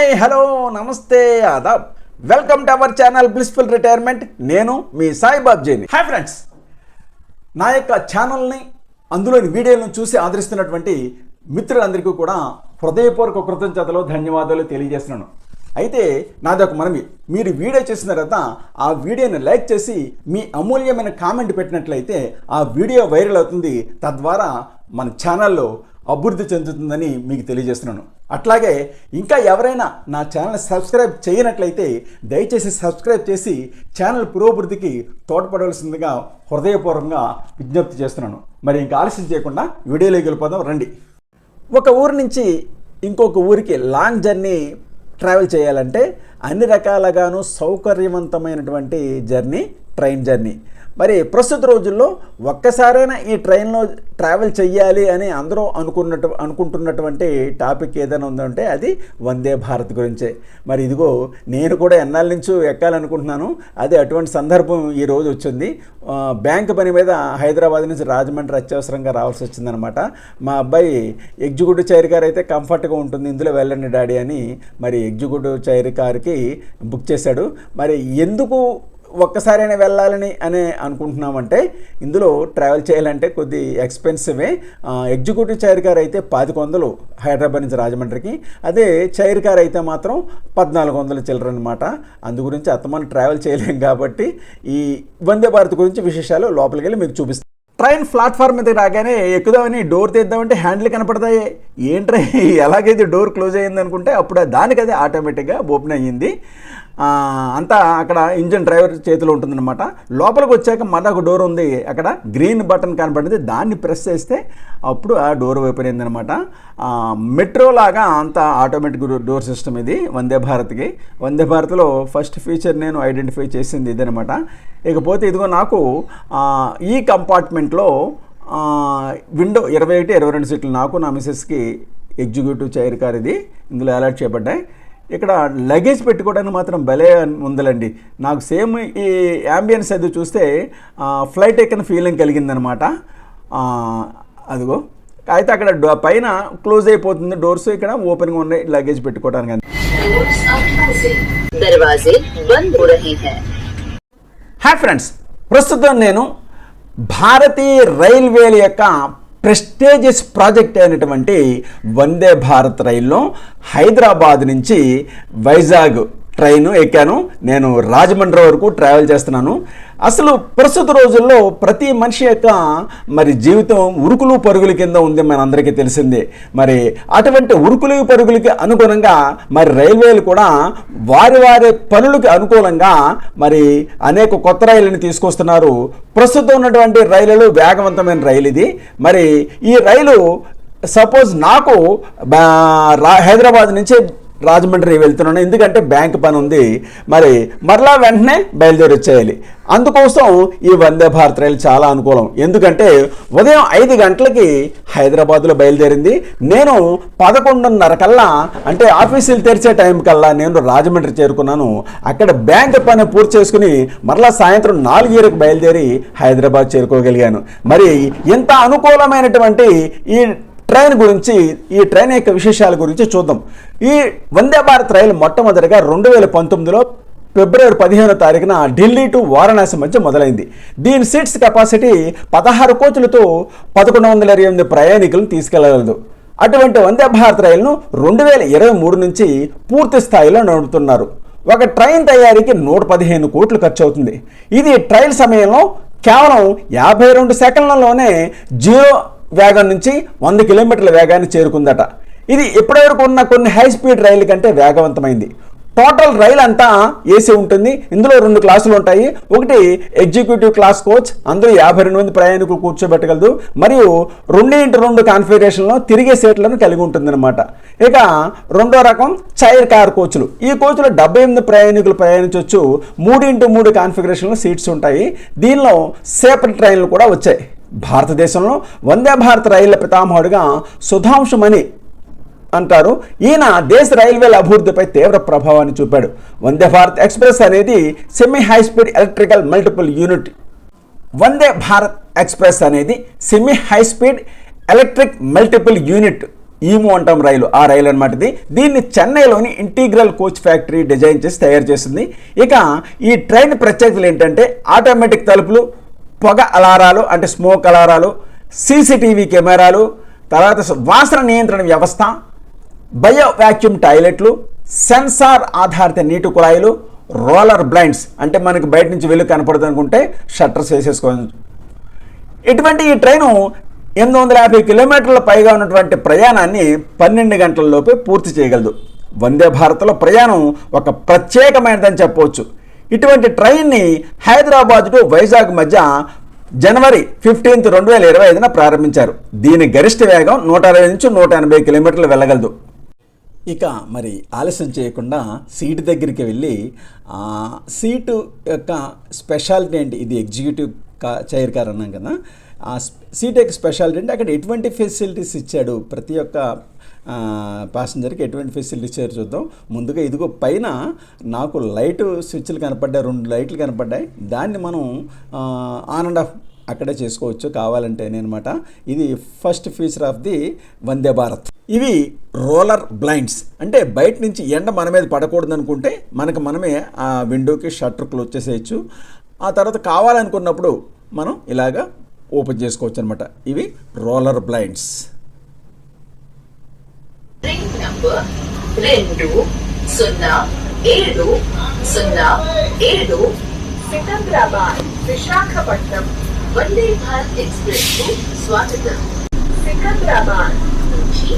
Hi hello నమస్తే ఆదాబ్ welcome to our channel blissful retirement. నేను మీ సాయిబాబ్జీని. హాయ్ ఫ్రెండ్స్, నా యొక్క ఛానల్ని అందులోని వీడియోలను చూసి ఆదరిస్తున్నటువంటి మిత్రులందరికీ కూడా హృదయపూర్వక కృతజ్ఞతలు ధన్యవాదాలు తెలియజేస్తున్నాను. అయితే నాది ఒక మనవి, మీరు వీడియో చేసిన తర్వాత ఆ వీడియోని లైక్ చేసి మీ అమూల్యమైన కామెంట్ పెట్టినట్లయితే ఆ వీడియో వైరల్ అవుతుంది, తద్వారా మన ఛానల్లో అభివృద్ధి చెందుతుందని మీకు తెలియజేస్తున్నాను. అట్లాగే ఇంకా ఎవరైనా నా ఛానల్ సబ్స్క్రైబ్ చేయనట్లయితే దయచేసి సబ్స్క్రైబ్ చేసి ఛానల్ పురోభివృద్ధికి తోడ్పడవలసిందిగా హృదయపూర్వకంగా విజ్ఞప్తి చేస్తున్నాను. మరి ఇంకా ఆలస్యం చేయకుండా వీడియోలోకి వెళ్ళిపోదాం రండి. ఒక ఊరు నుంచి ఇంకొక ఊరికి లాంగ్ జర్నీ ట్రావెల్ చేయాలంటే అన్ని రకాలుగాను సౌకర్యవంతమైనటువంటి జర్నీ ట్రైన్ జర్నీ. మరి ప్రస్తుత రోజుల్లో ఒక్కసారైనా ఈ ట్రైన్లో ట్రావెల్ చెయ్యాలి అని అందరూ అనుకుంటున్నటువంటి టాపిక్ ఏదైనా ఉందంటే అది వందే భారత్ గురించే. మరి ఇదిగో నేను కూడా ఎన్నాళ్ళ నుంచో ఎక్కాలనుకుంటున్నాను, అదే అటువంటి సందర్భం ఈరోజు వచ్చింది. బ్యాంక్ పని మీద హైదరాబాద్ నుంచి రాజమండ్రి అత్యవసరంగా రావాల్సి వచ్చిందనమాట. మా అబ్బాయి ఎగ్జిక్యూటివ్ చైర్ కార్ అయితే కంఫర్ట్గా ఉంటుంది, ఇందులో వెళ్ళండి డాడీ అని మరి ఎగ్జిక్యూటివ్ చైర్ కార్కి బుక్ చేశాడు. మరి ఎందుకు ఒక్కసారైనా వెళ్ళాలని అని అనుకుంటున్నామంటే ఇందులో ట్రావెల్ చేయాలంటే కొద్ది ఎక్స్పెన్సివే. ఎగ్జిక్యూటివ్ చైర్ కార్ అయితే 1500 హైదరాబాద్ నుంచి రాజమండ్రికి, అదే చైర్ కార్ అయితే మాత్రం 1400 చిల్లర అనమాట. అందు గురించి అత్తమాను ట్రావెల్ చేయలేం కాబట్టి ఈ వందే భారత్ గురించి విశేషాలు లోపలికి వెళ్ళి మీకు చూపిస్తాను. ట్రైన్ ప్లాట్ఫామ్ మీద రాగానే ఎక్కుదామని డోర్ తీద్దామంటే హ్యాండిల్ కనపడతాయి. ఏంట్రై ఎలాగైతే డోర్ క్లోజ్ అయ్యింది అనుకుంటే అప్పుడు దానికదే ఆటోమేటిక్గా ఓపెన్ అయ్యింది. అంతా అక్కడ ఇంజన్ డ్రైవర్ చేతిలో ఉంటుందన్నమాట. లోపలికి వచ్చాక మళ్ళీ ఒక డోర్ ఉంది, అక్కడ గ్రీన్ బటన్ కనపడింది, దాన్ని ప్రెస్ చేస్తే అప్పుడు ఆ డోర్ ఓపెన్ అయిందనమాట. మెట్రో లాగా అంతా ఆటోమేటిక్ డోర్ సిస్టమ్ ఇది వందే భారత్కి. వందే భారత్లో ఫస్ట్ ఫీచర్ నేను ఐడెంటిఫై చేసింది ఇదనమాట. ఇకపోతే ఇదిగో నాకు ఈ కంపార్ట్మెంట్లో విండో 21, 22 సీట్లు నాకు నా మిసెస్కి ఎగ్జిక్యూటివ్ చైర్ కార్ ఇది ఇందులో అలాట్ చేయబడ్డాయి. ఇక్కడ లగేజ్ పెట్టుకోవడానికి మాత్రం భలే ఉందండి. నాకు సేమ్ ఈ యాంబియన్స్ అది చూస్తే ఫ్లైట్ ఎక్కిన ఫీలింగ్ కలిగిందనమాట. అదిగో అయితే అక్కడ పైన క్లోజ్ అయిపోతుంది డోర్స్, ఇక్కడ ఓపెన్గా ఉన్నాయి లగేజ్ పెట్టుకోవడానికి. హాయ్ ఫ్రెండ్స్, ప్రస్తుతం నేను భారతీయ రైల్వేల యొక్క ప్రెస్టీజియస్ ప్రాజెక్ట్ అయినటువంటి వందే భారత్ రైల్లో హైదరాబాద్ నుంచి వైజాగ్ ట్రైన్ ఎక్కాను. నేను రాజమండ్రి వరకు ట్రావెల్ చేస్తున్నాను. అసలు ప్రస్తుత రోజుల్లో ప్రతి మనిషి యొక్క మరి జీవితం ఉరుకులు పరుగుల కింద ఉంది, మనందరికీ తెలిసిందే. మరి అటువంటి ఉరుకులు పరుగులకి అనుగుణంగా మరి రైల్వేలు కూడా వారి పనులకి అనుకూలంగా మరి అనేక కొత్త రైళ్ళని తీసుకొస్తున్నారు. ప్రస్తుతం ఉన్నటువంటి రైలులు వేగవంతమైన రైలు ఇది. మరి ఈ రైలు సపోజ్ నాకు హైదరాబాద్ నుంచి రాజమండ్రి వెళ్తున్నాను, ఎందుకంటే బ్యాంక్ పని ఉంది, మరి మరలా వెంటనే బయలుదేరి వచ్చేయాలి. అందుకోసం ఈ వందే భారత్ రైలు చాలా అనుకూలం. ఎందుకంటే ఉదయం 5 గంటలకి హైదరాబాద్లో బయలుదేరింది. నేను 11:30 కల్లా, అంటే ఆఫీసులు తెరిచే టైం కల్లా నేను రాజమండ్రి చేరుకున్నాను. అక్కడ బ్యాంక్ పని పూర్తి చేసుకుని మరలా సాయంత్రం 4:00కి బయలుదేరి హైదరాబాద్ చేరుకోగలిగాను. మరి ఇంత అనుకూలమైనటువంటి ఈ ట్రైన్ గురించి, ఈ ట్రైన్ యొక్క విశేషాల గురించి చూద్దాం. ఈ వందే భారత్ రైలు మొట్టమొదటిగా 2019లో ఫిబ్రవరి 15వ తారీఖున ఢిల్లీ టు వారణాసి మధ్య మొదలైంది. దీని సీట్స్ కెపాసిటీ 16 కోచ్లతో 1128 ప్రయాణికులను తీసుకెళ్లగలదు. అటువంటి వందే భారత్ రైలును 2023 నుంచి పూర్తి స్థాయిలో నడుపుతున్నారు. ఒక ట్రైన్ తయారీకి 115 కోట్లు ఖర్చు అవుతుంది. ఇది ట్రైల్ సమయంలో కేవలం 52 సెకండ్లలోనే 0 వేగం నుంచి 100 కిలోమీటర్ల వేగాన్ని చేరుకుందట. ఇది ఇప్పటివరకు ఉన్న కొన్ని హై స్పీడ్ రైలు కంటే వేగవంతమైంది. టోటల్ రైలు అంతా ఏసీ ఉంటుంది. ఇందులో 2 క్లాసులు ఉంటాయి. ఒకటి ఎగ్జిక్యూటివ్ క్లాస్ కోచ్, అందులో 52 మంది ప్రయాణికులు కూర్చోబెట్టగలదు. మరియు 2x2 కాన్ఫిగరేషన్లో తిరిగే సీట్లను కలిగి ఉంటుందన్నమాట. ఇక రెండో రకం చైర్ కార్ కోచ్లు. ఈ కోచ్లో 78 ప్రయాణికులు ప్రయాణించవచ్చు. 3x3 కాన్ఫిగరేషన్లో సీట్స్ ఉంటాయి. దీనిలో సేపర్ ట్రైన్లు కూడా వచ్చాయి. భారతదేశంలో వందే భారత్ రైళ్ల పితామహుడిగా సుధాంశుమణి అంటారు. ఈయన దేశ రైల్వేల అభివృద్ధిపై తీవ్ర ప్రభావాన్ని చూపాడు. వందే భారత్ ఎక్స్ప్రెస్ అనేది semi high speed electrical multiple unit. Vande Bharat express అనేది semi high speed electric multiple unit ఈమో అంటాం రైలు, ఆ రైలు అనమాట ఇది. దీన్ని చెన్నైలోని ఇంటిగ్రల్ కోచ్ ఫ్యాక్టరీ డిజైన్ చేసి తయారు చేస్తుంది. ఇక ఈ ట్రైన్ ప్రత్యేకతలు ఏంటంటే ఆటోమేటిక్ తలుపులు, పొగ అలారాలు అంటే స్మోక్ అలారాలు, సీసీటీవీ కెమెరాలు, తర్వాత వాసన నియంత్రణ వ్యవస్థ, బయో వ్యాక్యూమ్ టాయిలెట్లు, సెన్సార్ ఆధారిత నీటి కుళాయిలు, రోలర్ బ్లైండ్స్ అంటే మనకి బయట నుంచి వెలుగు కనపడదు అనుకుంటే షట్టర్స్ వేసేసుకోవచ్చు. ఇటువంటి ఈ ట్రైను 850 కిలోమీటర్ల పైగా ఉన్నటువంటి ప్రయాణాన్ని 12 గంటలలోపే పూర్తి చేయగలదు. వందే భారత్లో ప్రయాణం ఒక ప్రత్యేకమైనదని చెప్పవచ్చు. ఇటువంటి ట్రైన్ని హైదరాబాద్ టు వైజాగ్ మధ్య జనవరి 15, 2025 ప్రారంభించారు. దీని గరిష్ట వేగం 160 నుంచి 180 కిలోమీటర్లు వెళ్ళగలదు. ఇక మరి ఆలస్యం చేయకుండా సీటు దగ్గరికి వెళ్ళి సీటు యొక్క స్పెషాలిటీ ఏంటి, ఇది ఎగ్జిక్యూటివ్ చైర్ కార్ అన్నాం కదా, ఆ సీట్ యొక్క స్పెషాలిటీ అంటే అక్కడ ఎటువంటి ఫెసిలిటీస్ ఇచ్చాడు, ప్రతి ఒక్క ప్యాసింజర్కి ఎటువంటి ఫెసిలిటీస్ ఇచ్చారు చూద్దాం. ముందుగా ఇదిగో పైన నాకు లైట్ స్విచ్లు కనపడ్డాయి, 2 లైట్లు కనపడ్డాయి. దాన్ని మనం ఆన్ అండ్ ఆఫ్ అక్కడే చేసుకోవచ్చు కావాలంటే అనమాట. ఇది first feature of the Vande Bharat. ఇవి రోలర్ బ్లైండ్స్ అంటే బయట నుంచి ఎండ మన మీద పడకూడదు అనుకుంటే మనమే ఆ విండోకి షట్టర్ క్లోజ్ చేసేయచ్చు. ఆ తర్వాత కావాలనుకున్నప్పుడు మనం ఇలాగా ఓపెన్ చేసుకోవచ్చు అనమాట. ఇవి రోలర్ బ్లైండ్స్. సికింద్రాబాద్ విశాఖపట్నం వందే భారత్ ఎక్స్ప్రెస్ కు స్వాగతం. సికింద్రాబాద్ నుంచి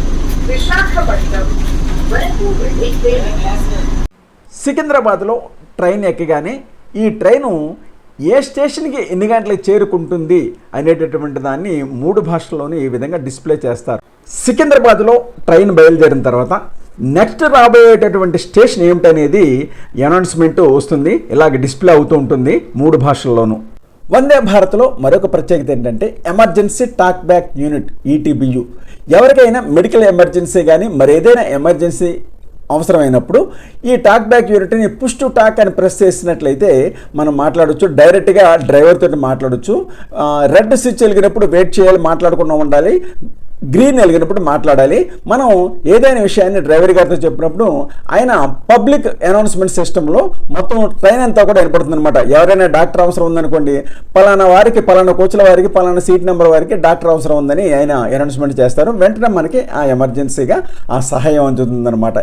విశాఖపట్నం వరకు వెళ్ళే సికింద్రాబాద్లో ట్రైన్ ఎక్కగానే ఈ ట్రైను ఏ స్టేషన్కి ఎన్ని గంటలకు చేరుకుంటుంది అనేటటువంటి దాన్ని 3 భాషల్లోనే ఈ విధంగా డిస్ప్లే చేస్తారు. సికింద్రాబాద్లో ట్రైన్ బయలుదేరిన తర్వాత నెక్స్ట్ రాబోయేటటువంటి స్టేషన్ ఏమిటనేది అనౌన్స్మెంట్ వస్తుంది, ఇలాగ డిస్ప్లే అవుతూ ఉంటుంది 3 భాషల్లోనూ. వందే భారత్లో మరొక ప్రత్యేకత ఏంటంటే emergency talk back unit, ETBU. ఎవరికైనా మెడికల్ ఎమర్జెన్సీ కానీ మరేదైనా ఎమర్జెన్సీ అవసరమైనప్పుడు ఈ టాక్ బ్యాక్ యూనిట్ని పుష్ టు టాక్ అని ప్రెస్ చేసినట్లయితే మనం మాట్లాడవచ్చు, డైరెక్ట్గా డ్రైవర్ తోటి మాట్లాడవచ్చు. రెడ్ స్విచ్ వెలిగినప్పుడు వెయిట్ చేయాలి, మాట్లాడకుండా ఉండాలి. గ్రీన్ వెలిగినప్పుడు మాట్లాడాలి. మనం ఏదైనా విషయాన్ని డ్రైవర్ గారితో చెప్పినప్పుడు ఆయన పబ్లిక్ అనౌన్స్మెంట్ సిస్టంలో మొత్తం ట్రైన్ అంతా కూడా వినపడుతుంది అనమాట. ఎవరైనా డాక్టర్ అవసరం ఉందనుకోండి, పలానా వారికి, పలానా కోచ్ల వారికి, పలానా సీట్ నెంబర్ వారికి డాక్టర్ అవసరం ఉందని ఆయన అనౌన్స్మెంట్ చేస్తారు. వెంటనే మనకి ఆ ఎమర్జెన్సీగా ఆ సహాయం అందుతుందన్నమాట.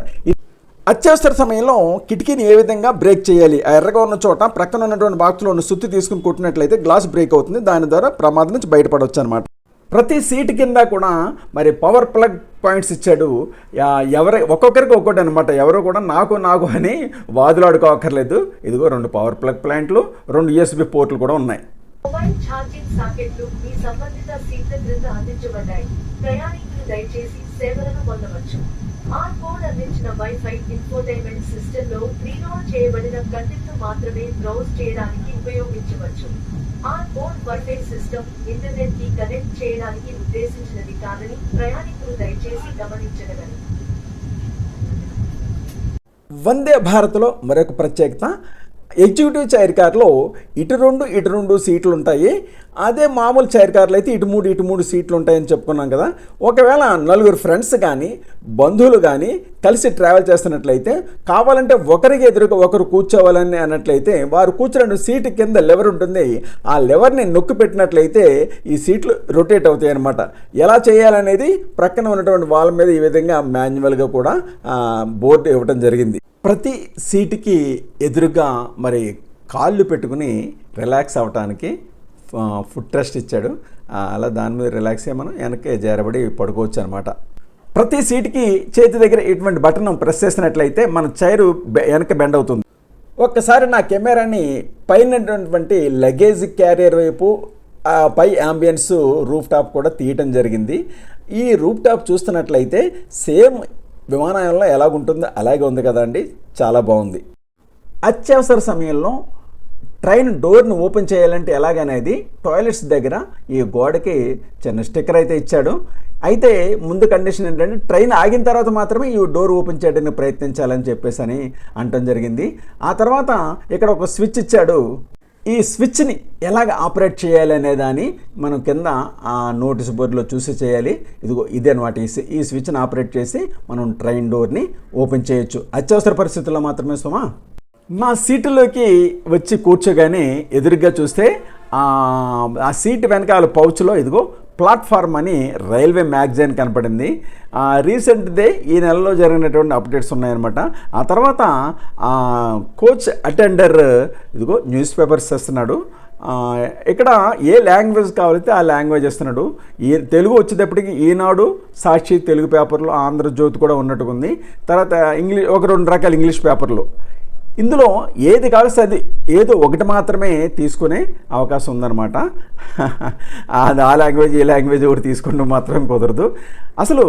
అత్యవసర సమయంలో కిటికీని ఏ విధంగా బ్రేక్ చేయాలి, ఆ ఎర్రగా ఉన్న చోట ప్రక్కన ఉన్నటువంటి బాక్స్లో ఉన్న సుత్తి తీసుకుని కొట్టినట్లయితే గ్లాస్ బ్రేక్ అవుతుంది, దాని ద్వారా ప్రమాదం నుంచి బయటపడవచ్చు అనమాట. ప్రతి సీటు కింద కూడా మరి పవర్ ప్లగ్ పాయింట్స్ ఇచ్చాడు. ఒక్కొక్కరికి ఒక్కొక్కటి అనమాట. ఎవరో కూడా నాకు అని వాదులాడుకోవక్కర్లేదు. ఇదిగో 2 పవర్ ప్లగ్ ప్లాంట్లు, 2 USB పోర్ట్లు కూడా ఉన్నాయి. మొబైల్ ఛార్జింగ్ సాకెట్లు మీ సంబంధిత సీట్ల క్రింద అందించబడ్డాయి. ప్రయాణికులు దయచేసి సేవలను పొందవచ్చు. ఆన్ బోర్డ్ అందించిన వైఫై ఇన్ఫోటైన్మెంట్ సిస్టంలో ప్రీలోడ్ చేయబడిన కంటెంట్ మాత్రమే బ్రౌజ్ చేయడానికి ఉపయోగించవచ్చు. On board wifi system internet కి కనెక్ట్ చేయడానికి ఉద్దేశించినది కాదని ప్రయాణికులు దయచేసి గమనించగలరు. వందే భారత్లో మరొక ప్రత్యేకత, ఎగ్జిక్యూటివ్ చైర్ కార్లో ఇటు రెండు సీట్లు ఉంటాయి. అదే మామూలు చైర్ కార్లు అయితే ఇటు మూడు సీట్లు ఉంటాయని చెప్పుకున్నాం కదా. ఒకవేళ 4 ఫ్రెండ్స్ కానీ బంధువులు కానీ కలిసి ట్రావెల్ చేస్తున్నట్లయితే కావాలంటే ఒకరికి ఎదురుగా ఒకరు కూర్చోవాలని అన్నట్లయితే వారు కూర్చున్న సీటు కింద లెవర్ ఉంటుంది. ఆ లెవర్ని నొక్కి పెట్టినట్లయితే ఈ సీట్లు రొటేట్ అవుతాయి అన్నమాట. ఎలా చేయాలనేది ప్రక్కన ఉన్నటువంటి వాళ్ళ మీద ఈ విధంగా మాన్యువల్గా కూడా బోర్డు ఇవ్వడం జరిగింది. ప్రతి సీటుకి ఎదురుగా మరి కాళ్ళు పెట్టుకుని రిలాక్స్ అవ్వటానికి ఫుట్ రెస్ట్ ఇచ్చాడు. అలా దాని మీద రిలాక్స్ అయ్యి మనం వెనక్కి జారబడి పడుకోవచ్చు అనమాట. ప్రతి సీటుకి చేతి దగ్గర ఇటువంటి బటన్ ప్రెస్ చేసినట్లయితే మన చైరు వెనక బెండ్ అవుతుంది. ఒక్కసారి నా కెమెరాని పైనటువంటి లగేజ్ క్యారియర్ వైపు పై అంబియన్స్ రూఫ్ టాప్ కూడా తీయటం జరిగింది. ఈ రూఫ్ టాప్ చూస్తున్నట్లయితే సేమ్ విమానాయంలో ఎలాగుంటుందో అలాగే ఉంది కదండి, చాలా బాగుంది. అత్యవసర సమయంలో ట్రైన్ డోర్ని ఓపెన్ చేయాలంటే ఎలాగనేది టాయిలెట్స్ దగ్గర ఈ గోడకి చిన్న స్టిక్కర్ అయితే ఇచ్చాడు. అయితే ముందు కండిషన్ ఏంటంటే ట్రైన్ ఆగిన తర్వాత మాత్రమే ఈ డోర్ ఓపెన్ చేయడానికి ప్రయత్నించాలని చెప్పేసి అని అనటం జరిగింది. ఆ తర్వాత ఇక్కడ ఒక స్విచ్ ఇచ్చాడు. ఈ స్విచ్ని ఎలాగ ఆపరేట్ చేయాలి అనే దాన్ని మనం కింద ఆ నోటీస్ బోర్డులో చూసి చేయాలి. ఇదిగో ఇదే అనమాట. ఈ స్విచ్ని ఆపరేట్ చేసి మనం ట్రైన్ డోర్ని ఓపెన్ చేయొచ్చు. అత్యవసర పరిస్థితుల్లో మాత్రమే సుమా. మా సీటులోకి వచ్చి కూర్చోగానే ఎదురుగా చూస్తే ఆ సీట్ వెనకాల పౌచ్లో ఇదిగో ప్లాట్ఫామ్ అని రైల్వే మ్యాగజైన్ కనపడింది. రీసెంట్దే ఈ నెలలో జరిగినటువంటి అప్డేట్స్ ఉన్నాయన్నమాట. ఆ తర్వాత కోచ్ అటెండర్ ఇదిగో న్యూస్ పేపర్స్ ఇస్తున్నాడు. ఇక్కడ ఏ లాంగ్వేజ్ కావాలితే ఆ లాంగ్వేజ్ ఇస్తున్నాడు. తెలుగు వచ్చేటప్పటికి ఈనాడు, సాక్షి తెలుగు పేపర్లు, ఆంధ్రజ్యోతి కూడా ఉన్నట్టుగా ఉంది. తర్వాత ఇంగ్లీష్ ఒక 2 రకాల ఇంగ్లీష్ పేపర్లు. ఇందులో ఏది కావాల్సి అది ఏదో ఒకటి మాత్రమే తీసుకునే అవకాశం ఉందన్నమాట. అది ఆ లాంగ్వేజ్ ఈ లాంగ్వేజ్ ఒకటి తీసుకుంటూ మాత్రం కుదరదు. అసలు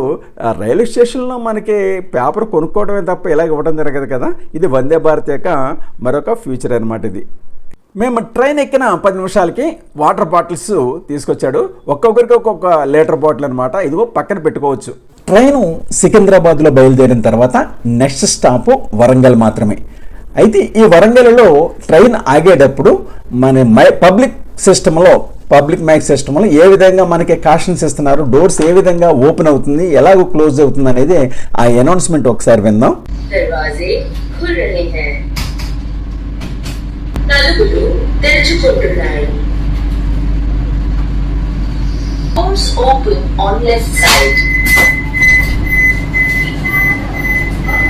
రైల్వే స్టేషన్లో మనకి పేపర్ కొనుక్కోవడమే తప్ప ఇలాగ ఇవ్వడం జరగదు కదా. ఇది వందే భారత్ యొక్క మరొక ఫ్యూచర్ అనమాట. ఇది మేము ట్రైన్ ఎక్కిన 10 నిమిషాలకి వాటర్ బాటిల్స్ తీసుకొచ్చాడు. ఒక్కొక్కరికి ఒక్కొక్క లీటర్ బాటిల్ అనమాట. ఇదిగో పక్కన పెట్టుకోవచ్చు. ట్రైను సికింద్రాబాద్లో బయలుదేరిన తర్వాత నెక్స్ట్ స్టాప్ వరంగల్ మాత్రమే. అయితే ఈ వరంగల్లో ట్రైన్ ఆగేటప్పుడు మన పబ్లిక్ మైక్ సిస్టంలో ఏ విధంగా మనకి కాషన్స్ ఇస్తున్నారు, డోర్స్ ఏ విధంగా ఓపెన్ అవుతుంది, ఎలాగో క్లోజ్ అవుతుంది అనేది ఆ అనౌన్స్మెంట్ ఒకసారి విందాం. తలుపులు తెరుచుకుంటున్నాయి. Doors open on left side.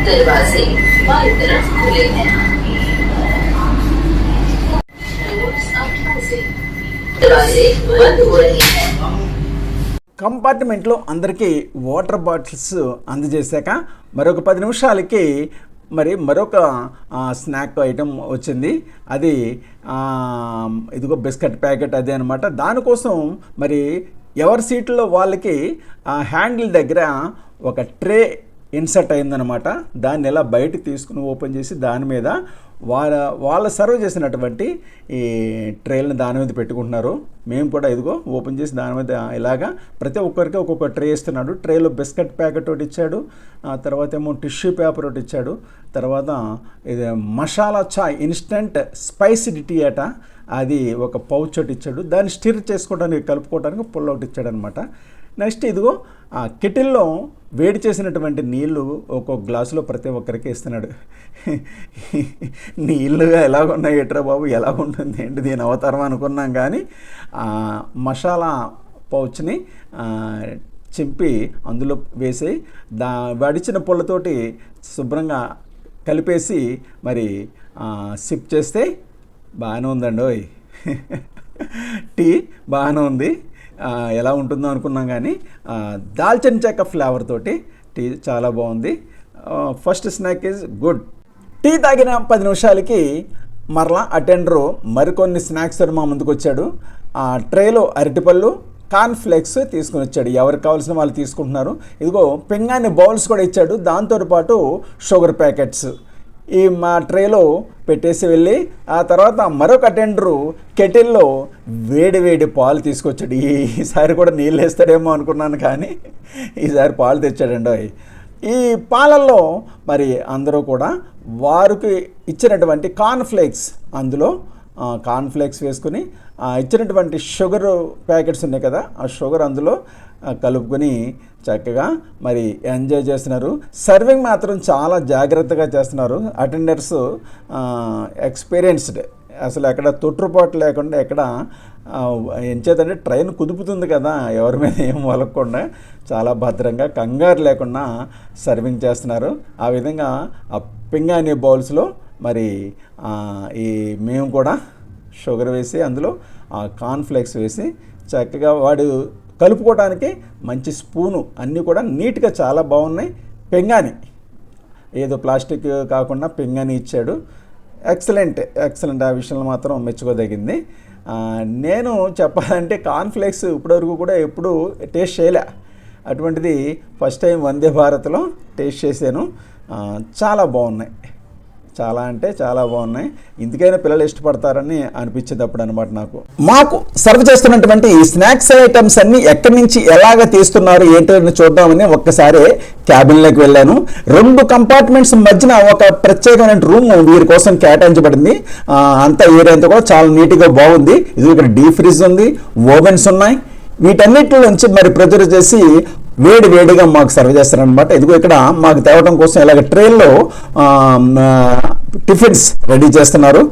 दरवाजे बाईं तरफ खुले हैं. Doors are closing. दरवाजे बंद हो रहे हैं. కంపార్ట్మెంట్లో అందరికీ వాటర్ బాటిల్స్ అందజేశాక మరొక 10 నిమిషాలకి మరొక స్నాక్ ఐటెం వచ్చింది. అది ఇదిగో బిస్కెట్ ప్యాకెట్ అదే అనమాట. దానికోసం ఎవరి సీట్లో వాళ్ళకి హ్యాండిల్ దగ్గర ఒక ట్రే ఇన్సర్ట్ అయిందనమాట. దాన్ని ఇలా బయట తీసుకుని ఓపెన్ చేసి దాని మీద వాళ్ళు సర్వ్ చేసినటువంటి ఈ ట్రేలను దాని మీద పెట్టుకుంటున్నారు. మేము కూడా ఇదిగో ఓపెన్ చేసి దాని మీద ఇలాగా ప్రతి ఒక్కరికి ఒక్కొక్క ట్రే ఇస్తున్నాడు. ట్రేలో బిస్కెట్ ప్యాకెట్ ఒకటి ఇచ్చాడు. తర్వాత ఏమో టిష్యూ పేపర్ ఒకటి ఇచ్చాడు. తర్వాత ఇది మసాలా చాయ్ ఇన్స్టెంట్ స్పైసీ టీ అట, అది ఒక పౌచ్ ఒకటి ఇచ్చాడు. దాన్ని స్టిర్ చేసుకోవడానికి కలుపుకోవడానికి పుల్ల ఒకటి ఇచ్చాడు అనమాట. నెక్స్ట్ ఇదిగో ఆ కెటిల్లో వేడి చేసినటువంటి నీళ్లు ఒక్కొక్క గ్లాసులో ప్రతి ఒక్కరికి ఇస్తున్నాడు. నీళ్ళు ఎలాగున్నాయి ఎట్రా బాబు, ఎలాగుంటుంది ఏంటి దీని అవతారం అనుకున్నాం. కానీ మసాలా పౌచ్ని చింపి అందులో వేసి వడిచిన పుల్లతోటి శుభ్రంగా కలిపేసి సిప్ చేస్తే బాగానే ఉందండి. టీ బాగానే ఉంది. ఎలా ఉంటుందో అనుకున్నాం కానీ దాల్చిన చెక్క ఫ్లేవర్ తోటి టీ చాలా బాగుంది. First snack is good. Tea తాగిన 10 నిమిషాలకి మరలా అటెండరు మరికొన్ని స్నాక్స్ మా ముందుకు వచ్చాడు. ట్రేలో అరటిపళ్ళు, కార్న్ఫ్లేక్స్ తీసుకుని వచ్చాడు. ఎవరికి కావాల్సిన వాళ్ళు తీసుకుంటున్నారు. ఇదిగో పింగాణి బౌల్స్ కూడా ఇచ్చాడు. దాంతోపాటు షుగర్ ప్యాకెట్స్ మా ట్రేలో పెట్టేసి వెళ్ళి ఆ తర్వాత మరొక అటెండరు కెటిల్లో వేడి పాలు తీసుకొచ్చాడు. ఈసారి కూడా నీళ్ళు వేస్తాడేమో అనుకున్నాను కానీ ఈసారి పాలు తెచ్చాడండి. ఈ పాలల్లో అందరూ కూడా వారికి ఇచ్చినటువంటి కార్న్ఫ్లేక్స్ అందులో కార్న్ఫ్లేక్స్ వేసుకుని ఇచ్చినటువంటి షుగర్ ప్యాకెట్స్ ఉన్నాయి కదా, ఆ షుగర్ అందులో కలుపుకొని చక్కగా ఎంజాయ్ చేస్తున్నారు. సర్వింగ్ మాత్రం చాలా జాగ్రత్తగా చేస్తున్నారు. అటెండర్స్ ఎక్స్పీరియన్స్డ్, అసలు ఎక్కడ తొట్టుపాటు లేకుండా ఎక్కడ ఎంచేతంటే ట్రైన్ కుదుపుతుంది కదా, ఎవరి మీద ఏం వలగకుండా చాలా భద్రంగా కంగారు లేకుండా సర్వింగ్ చేస్తున్నారు. ఆ విధంగా ఆ పింగాణి బౌల్స్లో మేము కూడా షుగర్ వేసి అందులో కార్న్ఫ్లేక్స్ వేసి చక్కగా వాడు కలుపుకోవడానికి మంచి స్పూను అన్నీ కూడా నీట్గా చాలా బాగున్నాయి. పింగాణి ఏదో ప్లాస్టిక్ కాకుండా పింగాణి ఇచ్చాడు. ఎక్సలెంట్. ఆ విషయంలో మాత్రం మెచ్చుకోదగింది. నేను చెప్పాలంటే కార్న్ఫ్లేక్స్ ఇప్పటివరకు కూడా ఎప్పుడు టేస్ట్ చేయలే. అటువంటిది ఫస్ట్ టైం వందే భారత్లో టేస్ట్ చేశాను. చాలా బాగున్నాయి, చాలా అంటే చాలా బాగున్నాయి. ఇందుకైనా పిల్లలు ఇష్టపడతారని అనిపించేది అప్పుడు అనమాట నాకు. మాకు సర్వ్ చేస్తున్నటువంటి స్నాక్స్ ఐటమ్స్ అన్ని ఎక్కడి నుంచి ఎలాగ తీస్తున్నారు ఏంటని చూద్దామని ఒక్కసారి క్యాబిన్లోకి వెళ్ళాను. 2 కంపార్ట్మెంట్స్ మధ్యన ఒక ప్రత్యేకమైన రూమ్ వీరి కోసం కేటాయించబడింది. అంతా ఏరియా అంతా కూడా చాలా నీట్గా బాగుంది. ఇది ఇక్కడ డీప్ ఫ్రిడ్జ్ ఉంది, ఓవెన్స్ ఉన్నాయి. వీటన్నిటి నుంచి మరి ప్రిపేర్ చేసి వేడిగా మాకు సర్వ్ చేస్తారనమాట. ఇదిగో ఇక్కడ మాకు తేవడం కోసం ఇలాగ ట్రైన్లో టిఫిన్స్ రెడీ చేస్తున్నారు.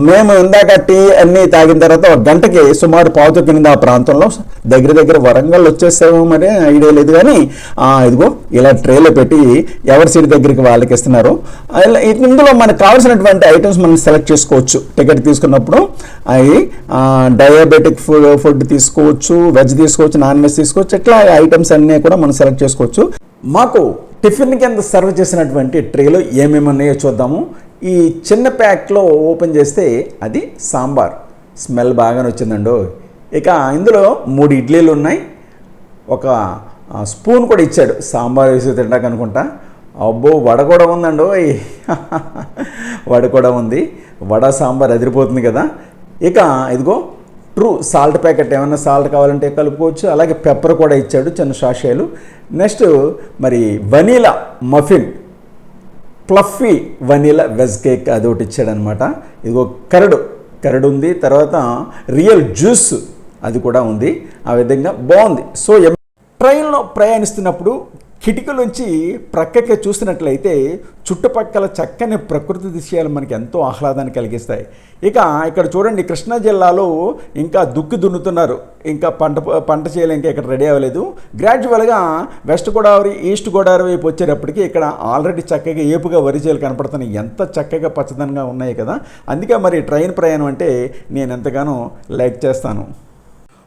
మేము ఇందాక టీ అన్నీ తాగిన తర్వాత 1 గంటకి సుమారు పావుతో కింద ఆ ప్రాంతంలో దగ్గర వరంగల్ వచ్చేసాము, మరి ఐడియా లేదు. కానీ ఇదిగో ఇలా ట్రేలో పెట్టి ఎవరి సీట్ దగ్గరికి వాళ్ళకి ఇస్తున్నారు. ఇందులో మనకు కావాల్సినటువంటి ఐటమ్స్ మనం సెలెక్ట్ చేసుకోవచ్చు. టికెట్ తీసుకున్నప్పుడు అవి డయాబెటిక్ ఫుడ్ తీసుకోవచ్చు, వెజ్ తీసుకోవచ్చు, నాన్ వెజ్ తీసుకోవచ్చు. ఇట్లా ఐటమ్స్ అన్నీ కూడా మనం సెలెక్ట్ చేసుకోవచ్చు. మాకు టిఫిన్ కింద సర్వ్ చేసినటువంటి ట్రేలో ఏమేమి ఉన్నాయో చూద్దాము. ఈ చిన్న ప్యాక్లో ఓపెన్ చేస్తే అది సాంబార్. స్మెల్ బాగానే వచ్చిందండో. ఇక ఇందులో 3 ఇడ్లీలు ఉన్నాయి. ఒక స్పూన్ కూడా ఇచ్చాడు సాంబార్ వేసి తింటాక అనుకుంటా. అబ్బో, వడ కూడా ఉందండో. వడ కూడా ఉంది. వడ సాంబార్ అదిరిపోతుంది కదా. ఇక ఇదిగో ట్రూ సాల్ట్ ప్యాకెట్, ఏమన్నా సాల్ట్ కావాలంటే కలుపుకోవచ్చు. అలాగే పెప్పర్ కూడా ఇచ్చాడు, చిన్న సాషేలు. నెక్స్ట్ మరి vanilla muffin, fluffy vanilla veg cake అది ఒకటి ఇచ్చాడనమాట. ఇదిగో కరడు ఉంది. తర్వాత రియల్ జ్యూస్ అది కూడా ఉంది. ఆ విధంగా బాగుంది. సో ట్రైన్లో ప్రయాణిస్తున్నప్పుడు కిటికీలోంచి ప్రక్కకి చూసినట్లయితే చుట్టుపక్కల చక్కని ప్రకృతి దృశ్యాలు మనకి ఎంతో ఆహ్లాదాన్ని కలిగిస్తాయి. ఇక ఇక్కడ చూడండి, కృష్ణా జిల్లాలో ఇంకా దుక్కి దున్నుతున్నారు. ఇంకా పంట చేయాలి, ఇంకా ఇక్కడ రెడీ అవ్వలేదు. గ్రాడ్యువల్గా వెస్ట్ గోదావరి, ఈస్ట్ గోదావరి వైపు వచ్చేటప్పటికి ఇక్కడ ఆల్రెడీ చక్కగా ఏపుగా వరి చేలు కనపడుతున్నాయి. ఎంత చక్కగా పచ్చదనంగా ఉన్నాయి కదా. అందుకే మరి ట్రైన్ ప్రయాణం అంటే నేను ఎంతగానో లైక్ చేస్తాను.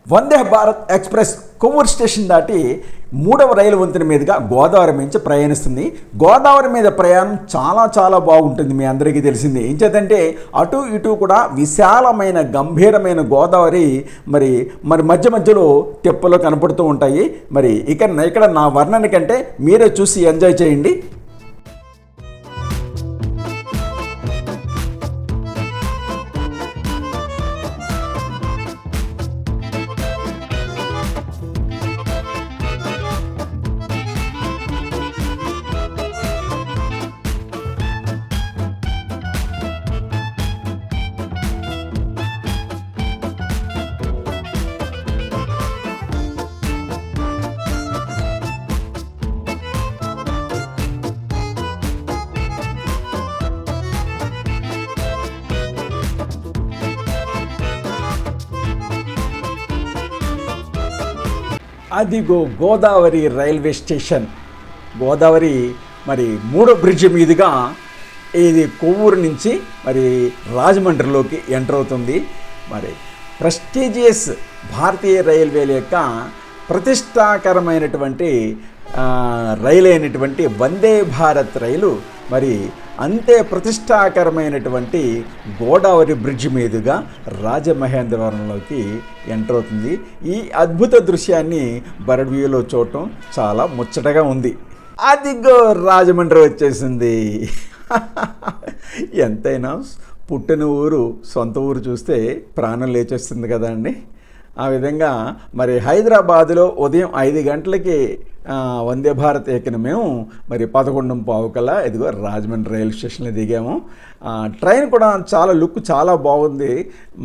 వందే భారత్ ఎక్స్ప్రెస్ కొవ్వూరు స్టేషన్ దాటి 3వ రైలు వంతెన మీదుగా గోదావరి నుంచి ప్రయాణిస్తుంది. గోదావరి మీద ప్రయాణం చాలా బాగుంటుంది, మీ అందరికీ తెలిసింది. ఏం చేద్దంటే అటు ఇటు కూడా విశాలమైన గంభీరమైన గోదావరి మరి మధ్యలో తెప్పలు కనపడుతూ ఉంటాయి. మరి ఇక్కడ నా వర్ణన కంటే మీరే చూసి ఎంజాయ్ చేయండి. అదిగో గోదావరి రైల్వే స్టేషన్. గోదావరి మరి 3వ బ్రిడ్జ్ మీదుగా ఇది కొవ్వూరు నుంచి మరి రాజమండ్రిలోకి ఎంటర్ అవుతుంది. మరి ప్రెస్టీజియస్ భారతీయ రైల్వేల యొక్క ప్రతిష్టాకరమైనటువంటి రైలు అయినటువంటి వందే భారత్ రైలు మరి అంతే ప్రతిష్టాకరమైనటువంటి గోదావరి బ్రిడ్జ్ మీదుగా రాజమహేంద్రవరంలోకి ఎంటర్ అవుతుంది. ఈ అద్భుత దృశ్యాన్ని బర్డ్ వ్యూలో చూడటం చాలా ముచ్చటగా ఉంది. అదిగో రాజమండ్రి వచ్చేసింది. ఎంతైనా పుట్టిన ఊరు, సొంత ఊరు చూస్తే ప్రాణం లేచేస్తుంది కదా అండి. ఆ విధంగా మరి హైదరాబాదులో ఉదయం 5 గంటలకి వందే భారత్ ఎక్కిన మేము మరి 11:15 ఇదిగో రాజమండ్రి రైలు స్టేషన్లో దిగాము. ట్రైన్ కూడా చాలా లుక్ చాలా బాగుంది.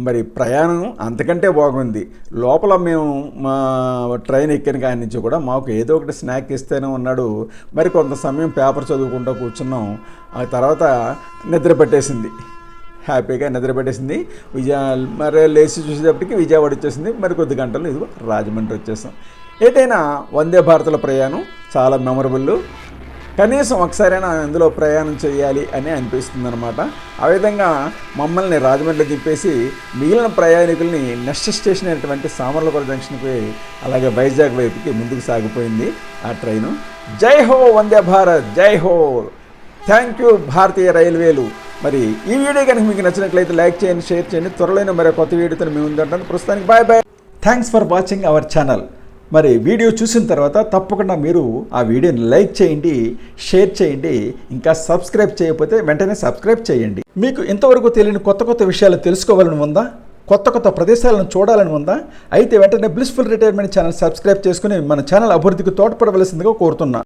మరి ప్రయాణం అంతకంటే బాగుంది. లోపల మేము మా ట్రైన్ ఎక్కిన కాడి నుంచి కూడా మాకు ఏదో ఒకటి స్నాక్ ఇస్తూనే ఉన్నాడు. మరి కొంత సమయం పేపర్ చదువుకుంటూ కూర్చున్నాం. ఆ తర్వాత నిద్ర పట్టేసింది, హ్యాపీగా నిద్ర పెట్టేసింది. మరి లేచి చూసేటప్పటికి విజయవాడ వచ్చేసింది. మరి కొద్ది గంటలు ఇదిగో రాజమండ్రి వచ్చేసాం. ఏదైనా వందే భారత్ల ప్రయాణం చాలా మెమరబుల్. కనీసం ఒకసారైనా అందులో ప్రయాణం చేయాలి అని అనిపిస్తుంది అనమాట. ఆ విధంగా మమ్మల్ని రాజమండ్రి దింపేసి మిగిలిన ప్రయాణికుల్ని నెక్స్ట్ స్టేషన్ అయినటువంటి సామర్లకోట జంక్షన్కి అలాగే వైజాగ్ వైపుకి ముందుకు సాగిపోయింది ఆ ట్రైను. జై హో వందే భారత్, జై హో, థ్యాంక్ యూ భారతీయ రైల్వేలు. మరి ఈ వీడియో కనుక మీకు నచ్చినట్లయితే లైక్ చేయండి, షేర్ చేయండి. త్వరలో మరో కొత్త వీడియోతో మేము ఉందంటాను. ప్రస్తుతానికి bye bye. Thanks for watching our channel. మరి వీడియో చూసిన తర్వాత తప్పకుండా మీరు ఆ వీడియోని లైక్ చేయండి, షేర్ చేయండి, ఇంకా సబ్స్క్రైబ్ చేయకపోతే వెంటనే సబ్స్క్రైబ్ చేయండి. మీకు ఇంతవరకు తెలియని కొత్త కొత్త విషయాలు తెలుసుకోవాలని ఉందా? కొత్త కొత్త ప్రదేశాలను చూడాలని ఉందా? అయితే వెంటనే బ్లిస్ఫుల్ రిటైర్మెంట్ ఛానల్ సబ్స్క్రైబ్ చేసుకుని మన ఛానల్ అభివృద్ధికి తోడ్పడవలసిందిగా కోరుతున్నా.